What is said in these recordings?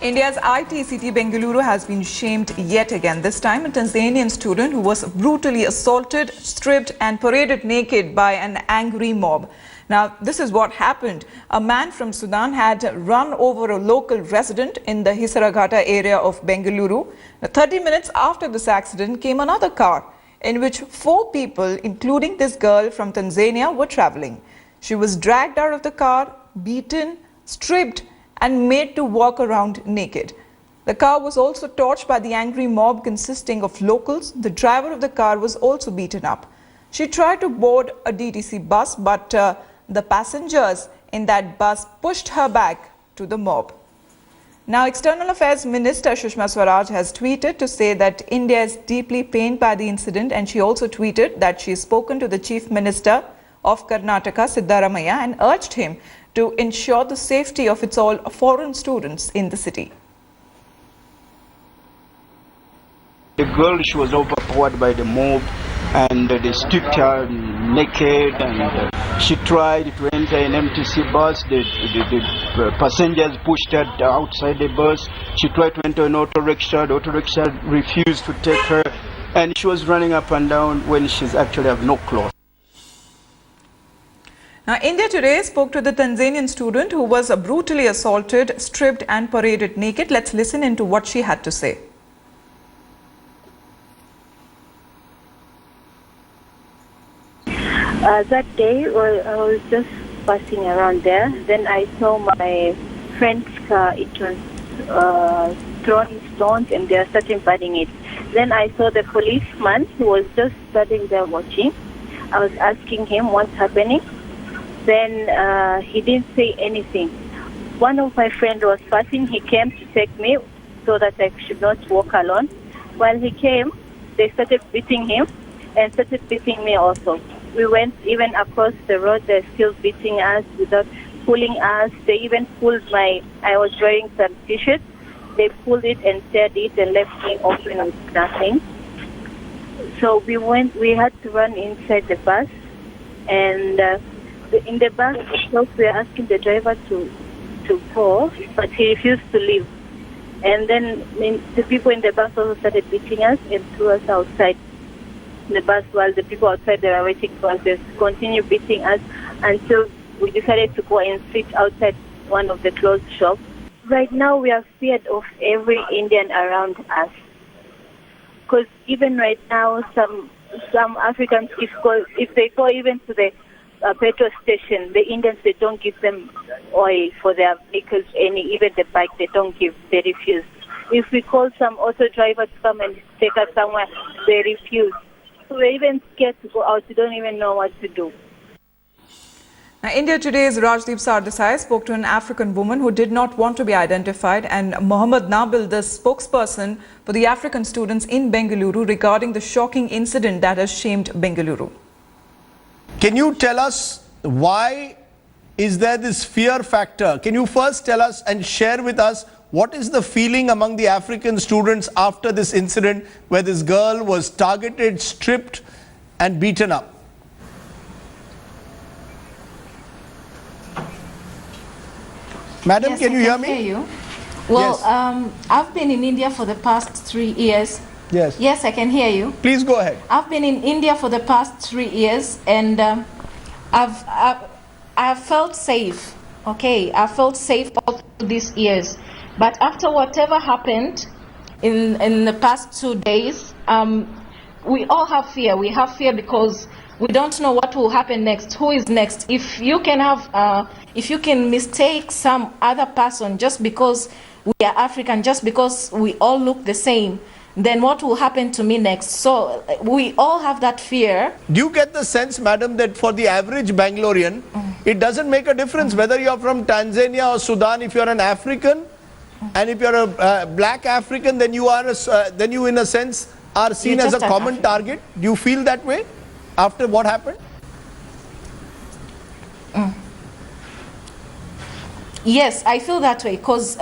India's IT city Bengaluru has been shamed yet again. This time, a Tanzanian student who was brutally assaulted, stripped and paraded naked by an angry mob. Now, this is what happened. A man from Sudan had run over a local resident in the Hisaraghatta area of Bengaluru. Now, 30 minutes after this accident came another car in which 4 people, including this girl from Tanzania, were traveling. She was dragged out of the car, beaten, stripped and made to walk around naked. The car was also torched by the angry mob consisting of locals. The driver of the car was also beaten up. She tried to board a DTC bus, but the passengers in that bus pushed her back to the mob. Now, External Affairs Minister SUSHMA has tweeted to say that India is deeply pained by the incident, and she also tweeted that she has spoken to the Chief Minister of Karnataka, Siddaramaiah, and urged him to ensure the safety of its all foreign students in the city. The girl, she was overpowered by the mob and they stripped her naked, and she tried to enter an MTC bus. The passengers pushed her outside the bus. She tried to enter an auto rickshaw. The auto rickshaw refused to take her, and she was running up and down when she's actually have no clothes. Now, India Today spoke to the Tanzanian student who was brutally assaulted, stripped and paraded naked. Let's listen into what she had to say. That day, I was just passing around there. Then I saw my friend's car. It was throwing stones and they are starting burning it. Then I saw the policeman who was just standing there watching. I was asking him what's happening. Then he didn't say anything. One of my friends was passing. He came to take me so that I should not walk alone. While he came, they started beating him and started beating me also. We went even across the road. They're still beating us without pulling us. They even pulled I was wearing some t-shirts. They pulled it and teared it and left me open with nothing. So we had to run inside the bus, and in the bus itself, we were asking the driver to go, but he refused to leave. And then the people in the bus also started beating us and threw us outside the bus, while the people outside they were waiting for us. They continued beating us until we decided to go and sit outside one of the closed shops. Right now, we are feared of every Indian around us, because even right now, some Africans, if they go even to the petrol station, the Indians, they don't give them oil for their vehicles, even the bike, they don't give, they refuse. If we call some auto driver to come and take us somewhere, they refuse. So we're even scared to go out, we don't even know what to do. Now, India Today's Rajdeep Sardesai spoke to an African woman who did not want to be identified, and Mohammed Nabil, the spokesperson for the African students in Bengaluru, regarding the shocking incident that has shamed Bengaluru. Can you tell us why is there this fear factor? Can you first tell us and share with us what is the feeling among the African students after this incident where this girl was targeted, stripped and beaten up? Madam, yes, can you hear me? Hear you. Well, yes. I've been in India for the past 3 years. Yes. Yes, I can hear you. Please go ahead. I've been in India for the past 3 years, and I've felt safe. Okay, I felt safe all these years. But after whatever happened in the past 2 days, we all have fear. We have fear because we don't know what will happen next. Who is next? If you can mistake some other person just because we are African, just because we all look the same, then what will happen to me next? So we all have that fear. Do you get the sense, madam, that for the average Bangalorean, it doesn't make a difference whether you're from Tanzania or Sudan? If you're an African, and if you're a black African, then you in a sense are seen as a common target. Do you feel that way after what happened? Yes, I feel that way because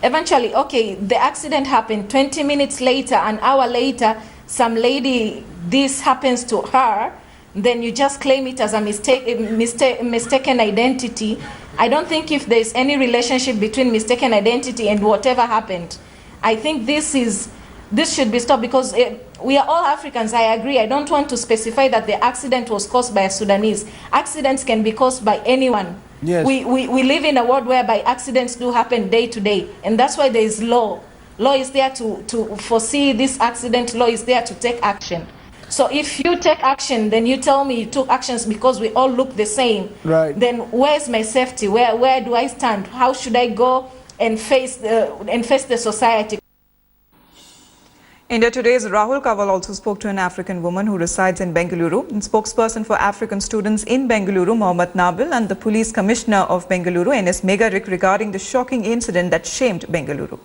eventually, okay, the accident happened. 20 minutes later, an hour later, some lady, this happens to her, then you just claim it as a mistaken identity. I don't think if there's any relationship between mistaken identity and whatever happened. I think this should be stopped because we are all Africans, I agree. I don't want to specify that the accident was caused by a Sudanese. Accidents can be caused by anyone. Yes. We live in a world whereby accidents do happen day to day, and that's why there is law. Law is there to foresee this accident. Law is there to take action. So if you take action, then you tell me you took actions because we all look the same. Right. Then where's my safety? Where do I stand? How should I go and face the society? India Today's Rahul Kawal also spoke to an African woman who resides in Bengaluru. And spokesperson for African students in Bengaluru, Mohammed Nabil, and the police commissioner of Bengaluru, NS Megarik, regarding the shocking incident that shamed Bengaluru.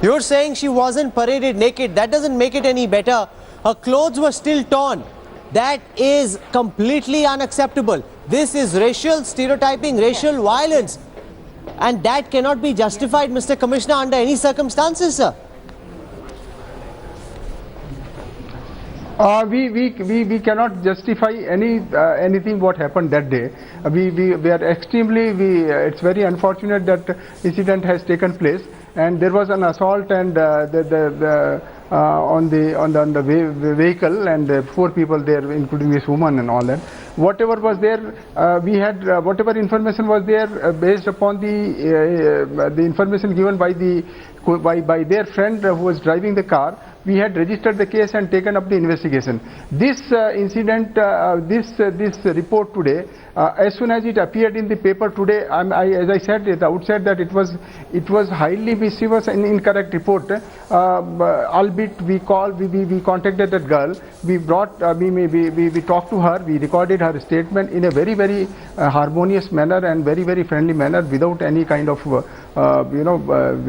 You're saying she wasn't paraded naked. That doesn't make it any better. Her clothes were still torn. That is completely unacceptable. This is racial stereotyping, racial violence. And that cannot be justified, Mr. Commissioner, under any circumstances, sir. We cannot justify anything what happened that day. We are extremely, it's very unfortunate that incident has taken place, and there was an assault and on the vehicle, and 4 people there, including this woman and all that. Whatever was there, we had whatever information was there based upon the information given by their friend who was driving the car. We had registered the case and taken up the investigation. This incident, this report today, as soon as it appeared in the paper today, as I said at the outset that it was highly mischievous and incorrect report. Albeit we contacted that girl, we talked to her, we recorded her statement in a very harmonious manner and very friendly manner, without any kind of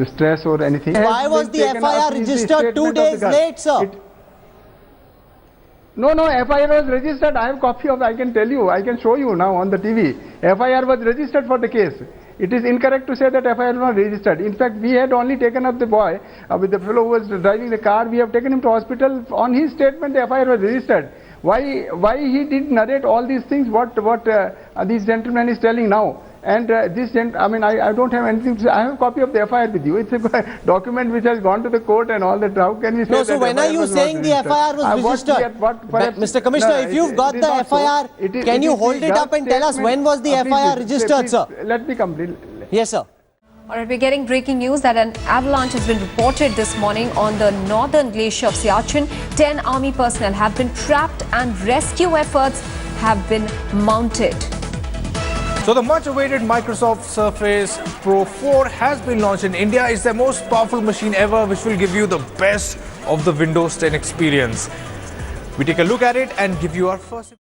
stress or anything. Why was the FIR registered 2 days late, sir? No, FIR was registered. I have copy of, I can tell you, I can show you now on the TV. FIR was registered for the case. It is incorrect to say that FIR was not registered. In fact, we had only taken up the boy with the fellow who was driving the car. We have taken him to hospital. On his statement, the FIR was registered. Why he did narrate all these things? What this gentleman is telling now? And I don't have anything to say. I have a copy of the FIR with you. It's a document which has gone to the court and all that. How can we say that? So when are you saying the FIR was registered? Mr. Commissioner, if you've got the FIR, can you hold it up and tell us when was the FIR registered, sir? Let me complete. Yes, sir. All right, we're getting breaking news that an avalanche has been reported this morning on the northern glacier of Siachen. 10 army personnel have been trapped and rescue efforts have been mounted. So the much-awaited Microsoft Surface Pro 4 has been launched in India. It's the most powerful machine ever, which will give you the best of the Windows 10 experience. We take a look at it and give you our first...